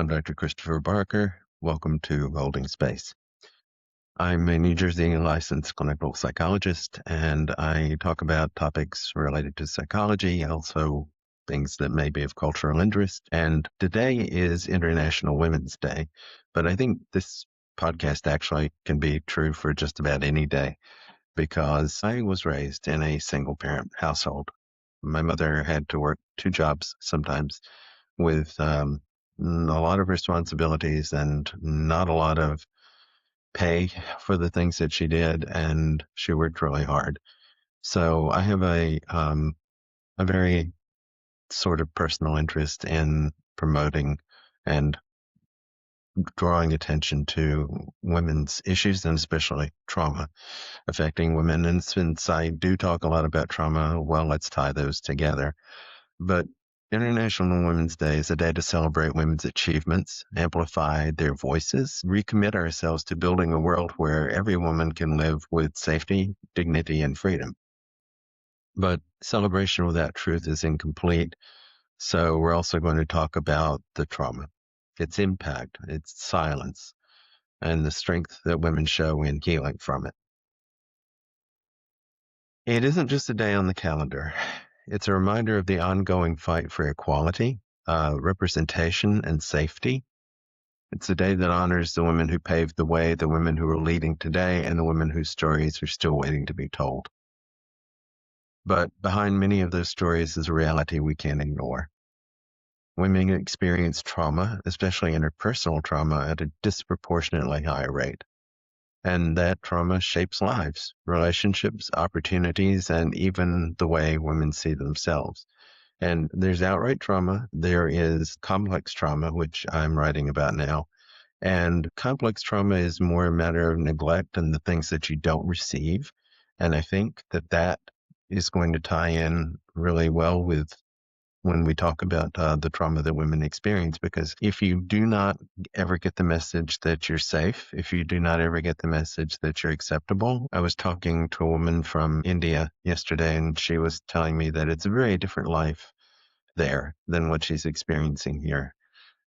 I'm Dr. Christopher Barker. Welcome to Holding Space. I'm a New Jersey licensed clinical psychologist, and I talk about topics related to psychology, also things that may be of cultural interest. And today is International Women's Day, but I think this podcast actually can be true for just about any day because I was raised in a single parent household. My mother had to work two jobs sometimes with a lot of responsibilities and not a lot of pay for the things that she did, and she worked really hard. So I have a very sort of personal interest in promoting and drawing attention to women's issues and especially trauma affecting women. And since I do talk a lot about trauma, well, let's tie those together. But International Women's Day is a day to celebrate women's achievements, amplify their voices, recommit ourselves to building a world where every woman can live with safety, dignity, and freedom. But celebration without truth is incomplete. So we're also going to talk about the trauma, its impact, its silence, and the strength that women show in healing from it. It isn't just a day on the calendar. It's a reminder of the ongoing fight for equality, representation, and safety. It's a day that honors the women who paved the way, the women who are leading today, and the women whose stories are still waiting to be told. But behind many of those stories is a reality we can't ignore. Women experience trauma, especially interpersonal trauma, at a disproportionately high rate. And that trauma shapes lives, relationships, opportunities, and even the way women see themselves. And there's outright trauma. There is complex trauma, which I'm writing about now. And complex trauma is more a matter of neglect and the things that you don't receive. And I think that that is going to tie in really well with when we talk about the trauma that women experience, because if you do not ever get the message that you're safe, if you do not ever get the message that you're acceptable. I was talking to a woman from India yesterday, and she was telling me that it's a very different life there than what she's experiencing here,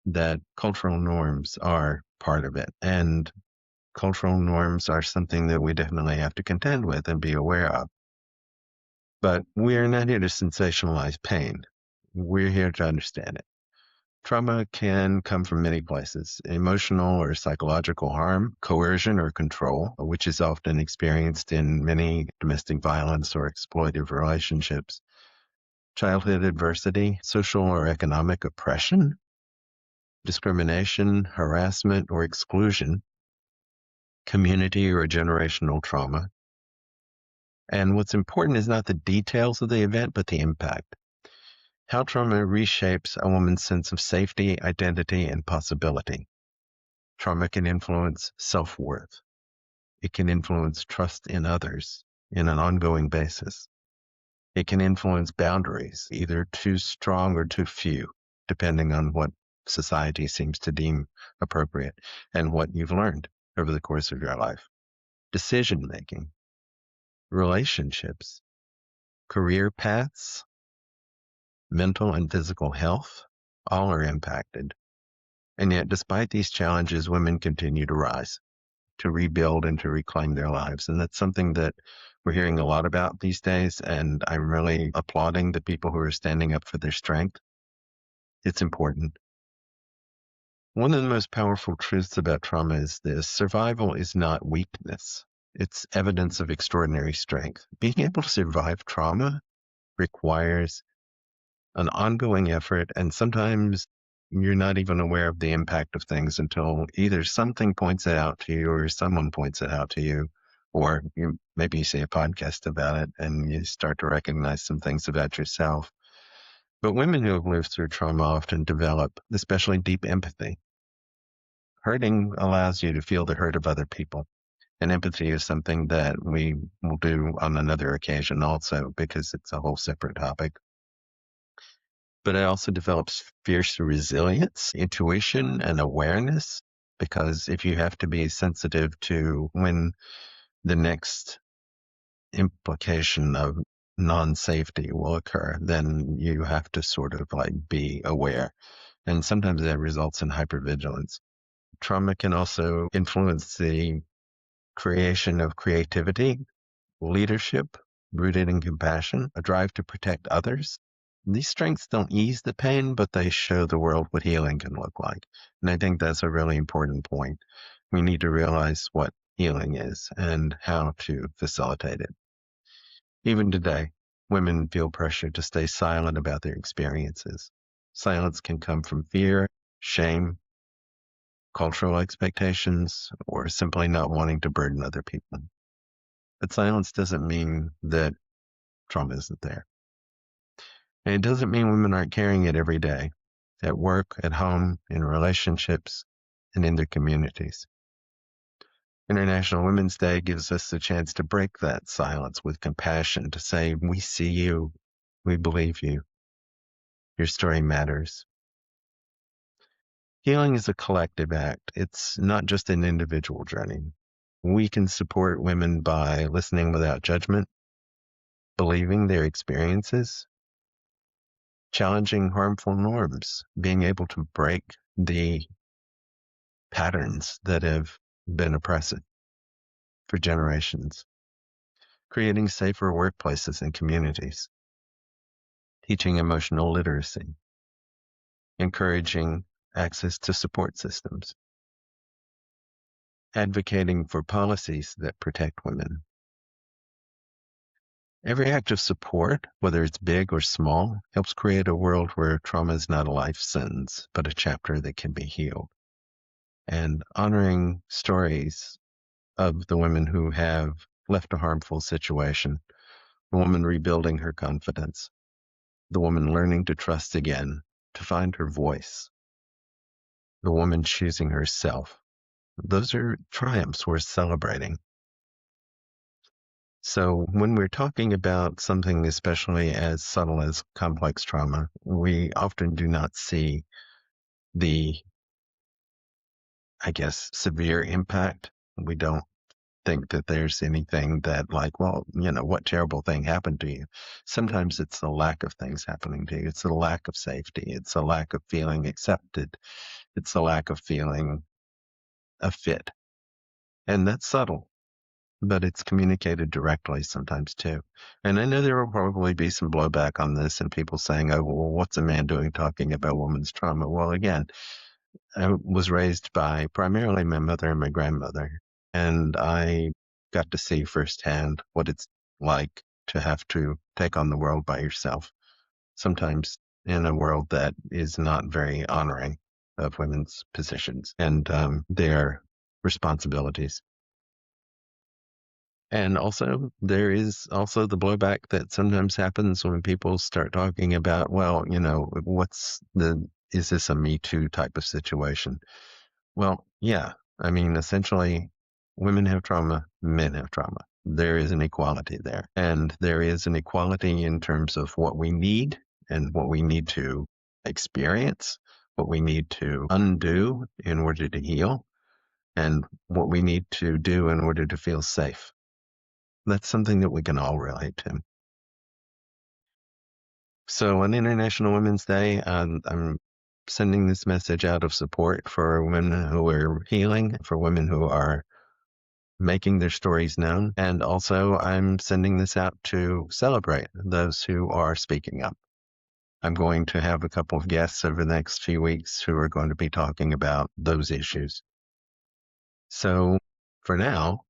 that cultural norms are part of it. And cultural norms are something that we definitely have to contend with and be aware of. But we are not here to sensationalize pain. We're here to understand it. Trauma can come from many places: emotional or psychological harm, coercion or control, which is often experienced in many domestic violence or exploitive relationships, childhood adversity, social or economic oppression, discrimination, harassment or exclusion, community or generational trauma. And what's important is not the details of the event, but the impact. How trauma reshapes a woman's sense of safety, identity, and possibility. Trauma can influence self-worth. It can influence trust in others in an ongoing basis. It can influence boundaries, either too strong or too few, depending on what society seems to deem appropriate and what you've learned over the course of your life. Decision-making, relationships, career paths, mental and physical health, all are impacted. And yet, despite these challenges, women continue to rise, to rebuild and to reclaim their lives. And that's something that we're hearing a lot about these days. And I'm really applauding the people who are standing up for their strength. It's important. One of the most powerful truths about trauma is this: survival is not weakness. It's evidence of extraordinary strength. Being able to survive trauma requires an ongoing effort, and sometimes you're not even aware of the impact of things until either something points it out to you or someone points it out to you, or maybe you see a podcast about it and you start to recognize some things about yourself. But women who have lived through trauma often develop especially deep empathy. Hurting allows you to feel the hurt of other people. And empathy is something that we will do on another occasion also, because it's a whole separate topic. But it also develops fierce resilience, intuition, and awareness, because if you have to be sensitive to when the next implication of non-safety will occur, then you have to sort of like be aware. And sometimes that results in hypervigilance. Trauma can also influence the creation of creativity, leadership, rooted in compassion, a drive to protect others. These strengths don't ease the pain, but they show the world what healing can look like. And I think that's a really important point. We need to realize what healing is and how to facilitate it. Even today, women feel pressure to stay silent about their experiences. Silence can come from fear, shame, cultural expectations, or simply not wanting to burden other people. But silence doesn't mean that trauma isn't there. And it doesn't mean women aren't carrying it every day, at work, at home, in relationships, and in their communities. International Women's Day gives us the chance to break that silence with compassion, to say, we see you, we believe you, your story matters. Healing is a collective act. It's not just an individual journey. We can support women by listening without judgment, believing their experiences, challenging harmful norms, being able to break the patterns that have been oppressive for generations, creating safer workplaces and communities, teaching emotional literacy, encouraging access to support systems, advocating for policies that protect women. Every act of support, whether it's big or small, helps create a world where trauma is not a life sentence, but a chapter that can be healed. And honoring stories of the women who have left a harmful situation, the woman rebuilding her confidence, the woman learning to trust again, to find her voice, the woman choosing herself. Those are triumphs worth celebrating. So when we're talking about something especially as subtle as complex trauma, we often do not see the, I guess, severe impact. We don't think that there's anything that like, well, what terrible thing happened to you? Sometimes it's the lack of things happening to you. It's the lack of safety. It's the lack of feeling accepted. It's the lack of feeling a fit. And that's subtle, but it's communicated directly sometimes too. And I know there will probably be some blowback on this and people saying, oh, well, what's a man doing talking about women's trauma? Well, again, I was raised by primarily my mother and my grandmother, and I got to see firsthand what it's like to have to take on the world by yourself, sometimes in a world that is not very honoring of women's positions and their responsibilities. And also, there is also the blowback that sometimes happens when people start talking about, well, is this a Me Too type of situation? Well, yeah. I mean, essentially, women have trauma, men have trauma. There is an equality there. And there is an equality in terms of what we need and what we need to experience, what we need to undo in order to heal, and what we need to do in order to feel safe. That's something that we can all relate to. So on International Women's Day, I'm sending this message out of support for women who are healing, for women who are making their stories known. And also I'm sending this out to celebrate those who are speaking up. I'm going to have a couple of guests over the next few weeks who are going to be talking about those issues. So for now,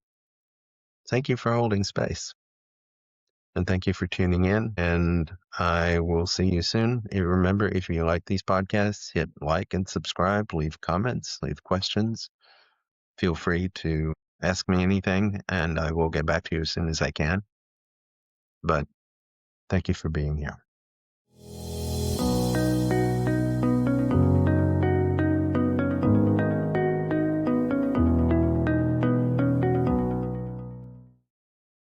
thank you for holding space. And thank you for tuning in. And I will see you soon. And remember, if you like these podcasts, hit like and subscribe, leave comments, leave questions. Feel free to ask me anything, and I will get back to you as soon as I can. But thank you for being here.